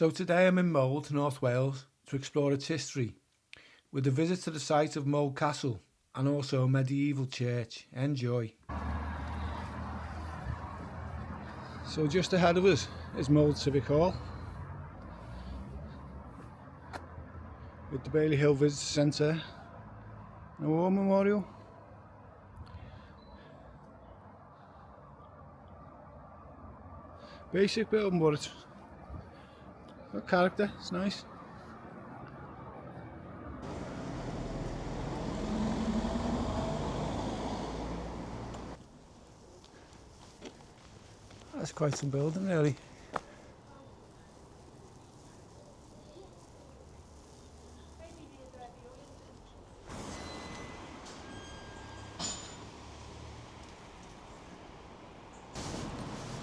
So today I'm in Mold, North Wales, to explore its history, with a visit to the site of Mold Castle and also a medieval church. Enjoy. So just ahead of us is Mold Civic Hall, with the Bailey Hill Visitor Centre and a war memorial. Basic building, but it's got character, it's nice. That's quite some building, really.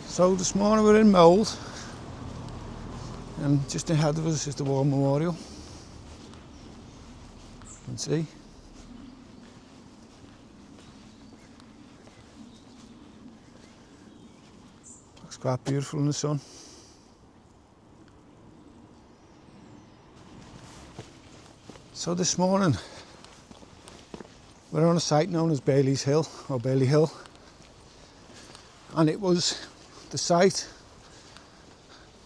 So this morning we're in Mold, and just ahead of us is the War Memorial. You can see. Looks quite beautiful in the sun. So this morning we're on a site known as Bailey's Hill, or Bailey Hill, and it was the site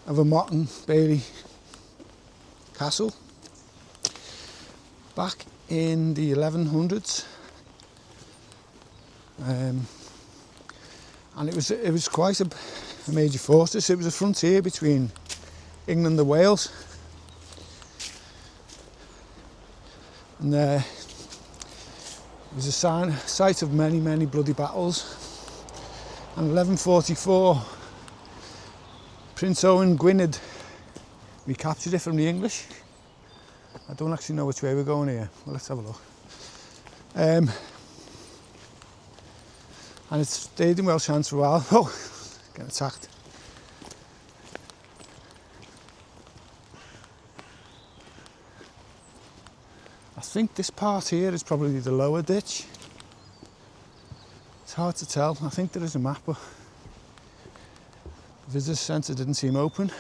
of a modern Bailey castle back in the 1100s, and it was quite a major fortress. It was a frontier between England and Wales, and it was a site of many bloody battles. And 1144, Prince Owen Gwynedd recaptured it from the English. I don't actually know which way we're going here. Well, let's have a look. And it stayed in Welsh hands for a while. Oh, getting attacked. I think this part here is probably the lower ditch. It's hard to tell. I think there is a map, but the visitor centre didn't seem open.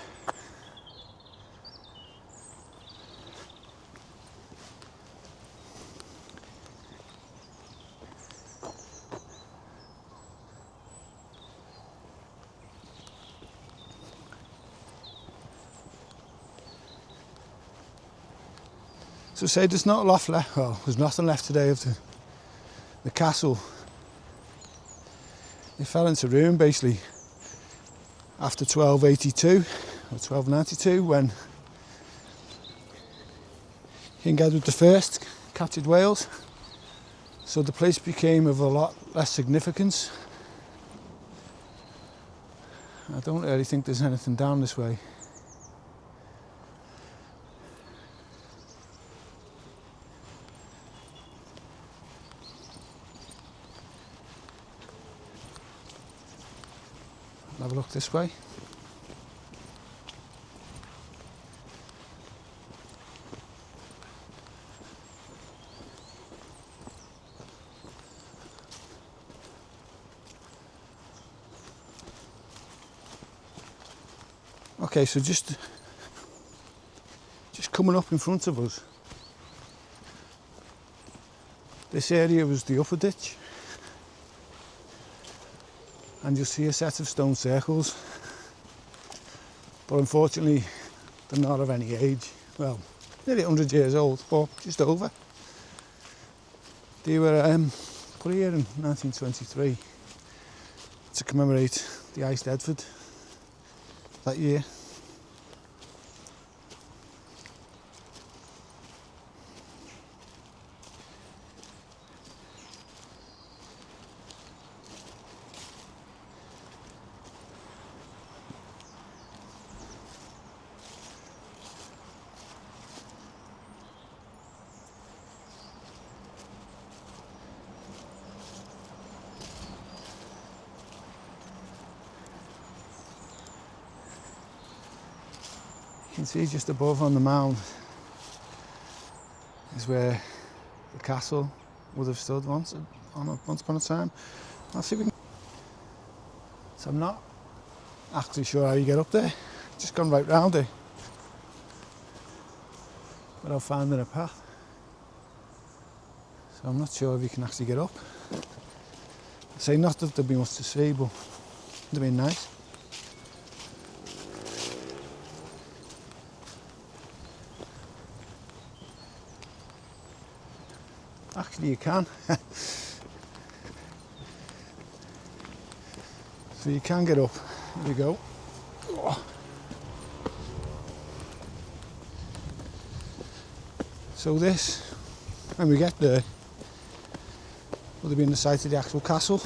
So say there's not a lot left. Well, there's nothing left today of the castle. It fell into ruin basically after 1282 or 1292, when King Edward I captured Wales. So the place became of a lot less significance. I don't really think there's anything down this way. Have a look this way. Okay, so just coming up in front of us, this area was the upper ditch. And you'll see a set of stone circles, but unfortunately they're not of any age. Well, nearly 100 years old, but just over. They were put here in 1923 to commemorate the Iced Edford that year. You can see just above on the mound is where the castle would have stood once upon a time. I'll see if we can. So I'm not actually sure how you get up there. Just gone right round it. without finding a path. So I'm not sure if you can actually get up. I'd say not that there'd be much to see, but it'd have been nice. Actually you can. So you can get up. Here we go. Oh. So this, when we get there, will have been the site of the actual castle.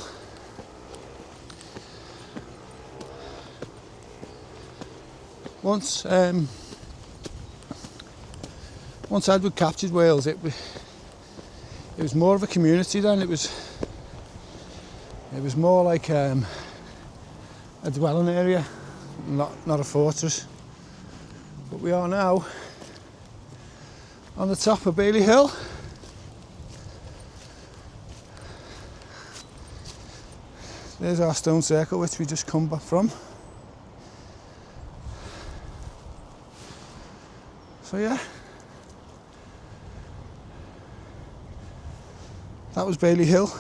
Once Edward captured Wales, it was more of a community then. It was more like a dwelling area, not a fortress. But we are now on the top of Bailey Hill. There's our stone circle which we just come back from. So yeah, that was Bailey Hill.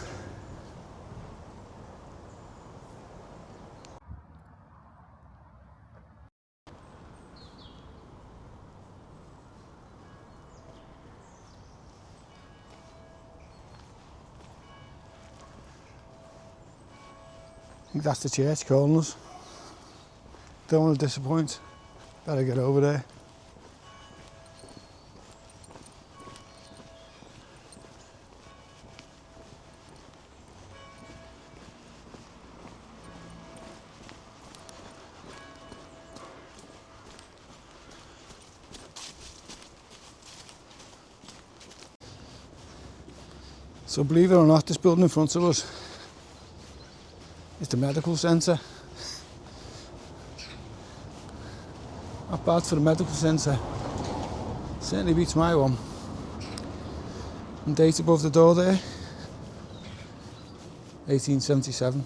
I think that's the church calling us. Don't want to disappoint. Better get over there. So believe it or not, this building in front of us is the medical centre. Not bad for a medical centre. Certainly beats my one. And date above the door there, 1877.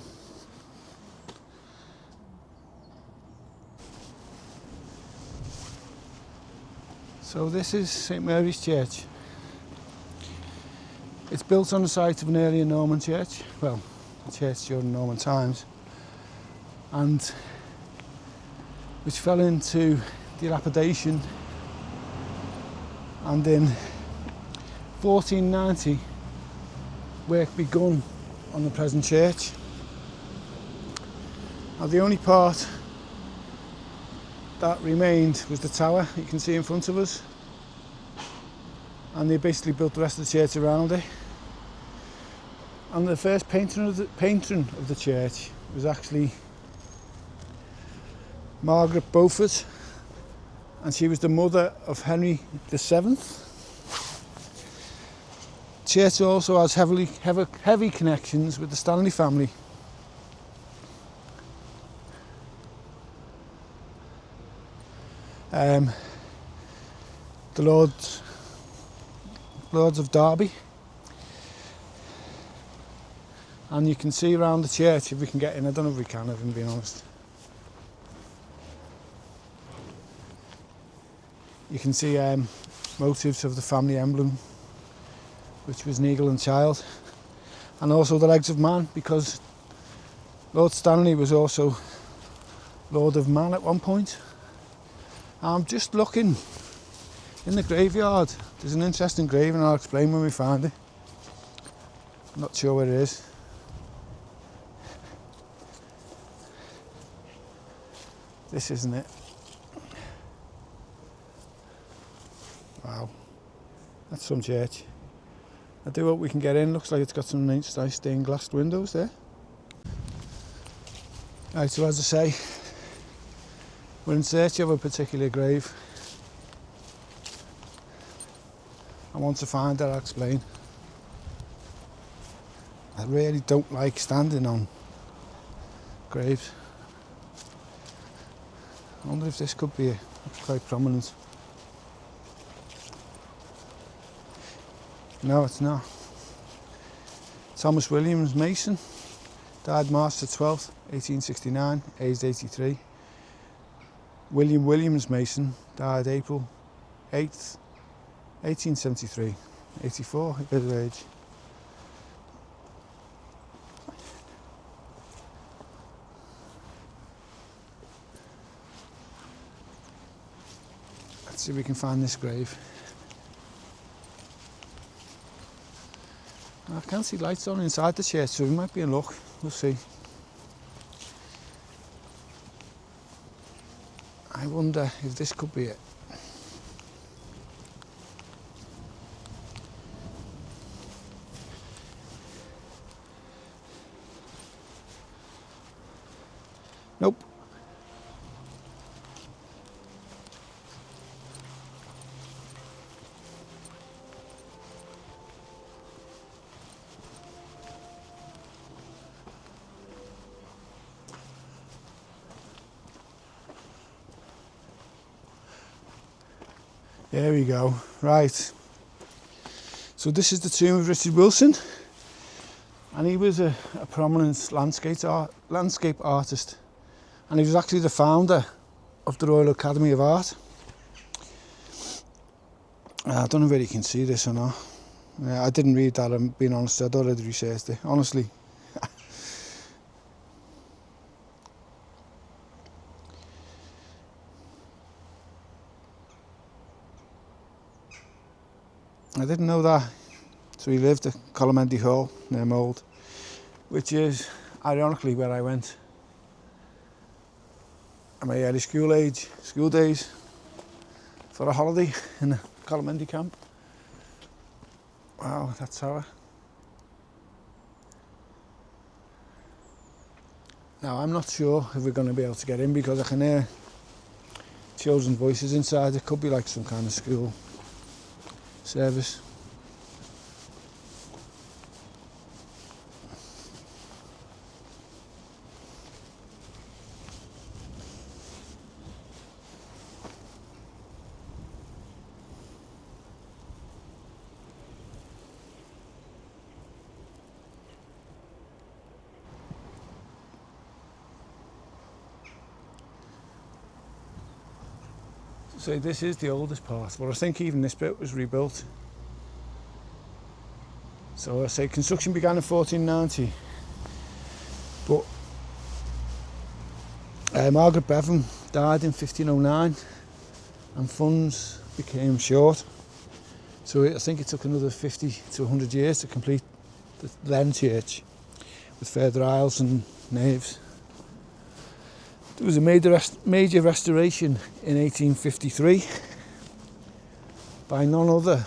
So this is St Mary's Church. It's built on the site of an earlier Norman church, well, a church during Norman times, and which fell into dilapidation, and in 1490 work begun on the present church. Now the only part that remained was the tower you can see in front of us, and they basically built the rest of the church around it. And the first patron of the church was actually Margaret Beaufort, and she was the mother of Henry VII. The church also has heavy connections with the Stanley family. The Lords of Derby. And you can see around the church, if we can get in, I don't know if we can, if I'm being honest. You can see motifs of the family emblem, which was an eagle and child, and also the legs of man, because Lord Stanley was also Lord of Man at one point. I'm just looking in the graveyard. There's an interesting grave, and I'll explain when we find it. I'm not sure where it is. This isn't it. Wow, that's some church. I do hope we can get in. Looks like it's got some nice stained glass windows there. Right, so as I say, we're in search of a particular grave. I want to find it, I'll explain. I really don't like standing on graves. I wonder if this could be quite prominent. No, it's not. Thomas Williams Mason died March the 12th, 1869, aged 83. William Williams Mason died April 8th, 1873, 84, a bit of age. Let's see if we can find this grave. I can't see lights on inside the church, so we might be in luck. We'll see. I wonder if this could be it. Nope. There we go. Right. So this is the tomb of Richard Wilson, and he was a prominent landscape artist, and he was actually the founder of the Royal Academy of Art. I don't know whether you can see this or not. I didn't read that, I'm being honest. I'd already researched it, honestly. I didn't know that. So he lived at Colomendy Hall near Mold, which is ironically where I went in my early school days for a holiday in the Colomendy camp. Wow, that tower. Now I'm not sure if we're going to be able to get in because I can hear children's voices inside. It could be like some kind of school service. So this is the oldest part, but I think even this bit was rebuilt. So I say construction began in 1490, but Margaret Bevan died in 1509 and funds became short. So I think it took another 50 to 100 years to complete the then church with further aisles and naves. There was a major restoration in 1853 by none other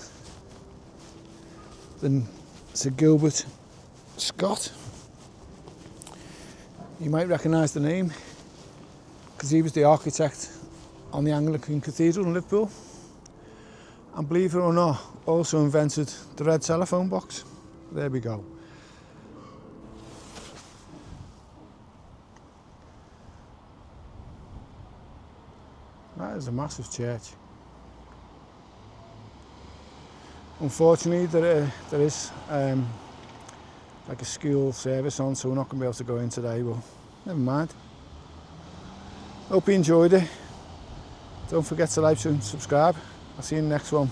than Sir Gilbert Scott. You might recognise the name because he was the architect on the Anglican Cathedral in Liverpool, and believe it or not, also invented the red telephone box. There we go. That is a massive church. Unfortunately, there is like a school service on, so we're not going to be able to go in today, but never mind. Hope you enjoyed it. Don't forget to like and subscribe. I'll see you in the next one.